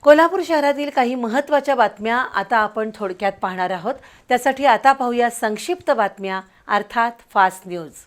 कोल्हापूर शहरातील काही महत्त्वाच्या बातम्या आता आपण थोडक्यात पाहणार आहोत। त्यासाठी आता पाहूया संक्षिप्त बातम्या अर्थात फास्ट न्यूज।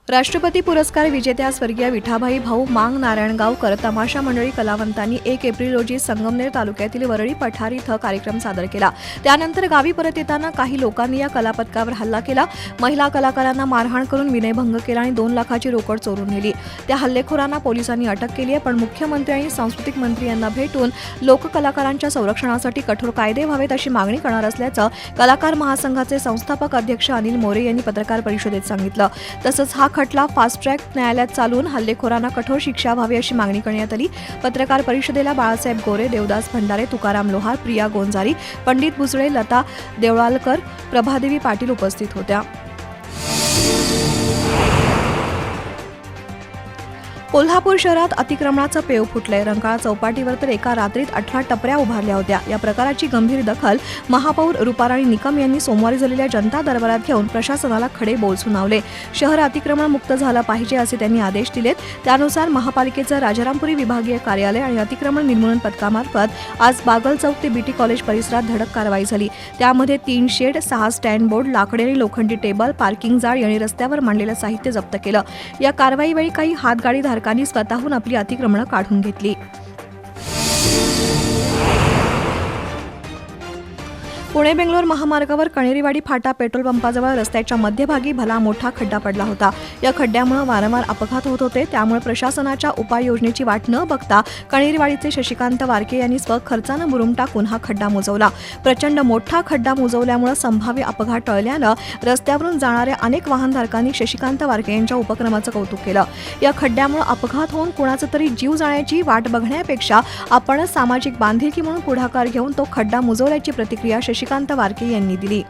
राष्ट्रपती पुरस्कार विजेत्या स्वर्गीय विठाबाई भाऊ मांग नारायणगावकर तमाशा मंडळी कलावंतांनी 1 एप्रिल रोजी संगमनेर तालुक्यातील वरळी पठार इथं कार्यक्रम सादर केला। त्यानंतर गावी परत येताना काही लोकांनी या कलापथकावर हल्ला केला। महिला कलाकारांना मारहाण करून विनयभंग केला आणि 2 लाखाची रोकड चोरून नेली। त्या हल्लेखोरांना पोलिसांनी अटक केली आहे, पण मुख्यमंत्री आणि सांस्कृतिक मंत्री यांना भेटून लोककलाकारांच्या संरक्षणासाठी कठोर कायदे व्हावेत अशी मागणी करणार असल्याचं कलाकार महासंघाचे संस्थापक अध्यक्ष अनिल मोरे यांनी पत्रकार परिषदेत सांगितलं। तसंच हा खटला फास्ट ट्रॅक न्यायालयात चालवून हल्लेखोरांना कठोर शिक्षा व्हावी अशी मागणी करण्यात आली। पत्रकार परिषदेला बाळासाहेब गोरे, देवदास भंडारे, तुकाराम लोहार, प्रिया गोंजारी, पंडित भुसळे, लता देवळालकर, प्रभादेवी पाटील उपस्थित होत्या। कोल्हापूर शहरात अतिक्रमणाचं पेव फुटलंय। रंकाळा चौपाटीवर तर एका रात्रीत 18 टपऱ्या उभारल्या होत्या। या प्रकाराची गंभीर दखल महापौर रूपाराणी निकम यांनी सोमवारी झालेल्या जनता दरबारात घेऊन प्रशासनाला खडे बोल सुनावले। शहर अतिक्रमण मुक्त झालं पाहिजे असे त्यांनी आदेश दिलेत। त्यानुसार महापालिकेचं राजारामपुरी विभागीय कार्यालय आणि अतिक्रमण निर्मूलन पथकामार्फत आज बागल चौक ते बीटी कॉलेज परिसरात धडक कारवाई झाली। त्यामध्ये 3 शेड, 6 स्टँड बोर्ड, लाकडी आणि लोखंडी टेबल, पार्किंग जाळी आणि रस्त्यावर मांडलेलं साहित्य जप्त केलं। या कारवाईवेळी काही हातगाडी धारकांनी स्वतःहून आपली अतिक्रमणं काढून घेतली। पुणे बेंगलोर महामार्गावर कणेरीवाडी फाटा पेट्रोल पंपाजवळ रस्त्याच्या मध्यभागी भला मोठा खड्डा पडला होता। या खड्ड्यामुळे वारंवार अपघात होत होते। त्यामुळे प्रशासनाच्या उपाययोजनेची वाट न बघता कणेरीवाडीचे शशिकांत वारके यांनी स्वखर्चानं मुरुम टाकून हा खड्डा मुजवला। प्रचंड मोठा खड्डा मुजवल्यामुळे संभाव्य अपघात टळल्यानं रस्त्यावरून जाणाऱ्या अनेक वाहनधारकांनी शशिकांत वारके यांच्या उपक्रमाचं कौतुक केलं। या खड्ड्यामुळे अपघात होऊन कुणाचा तरी जीव जाण्याची वाट बघण्यापेक्षा आपण सामाजिक बांधिलकी म्हणून पुढाकार घेऊन तो खड्डा मुजवल्याची प्रतिक्रिया शशिकांत वारके यांनी दिली।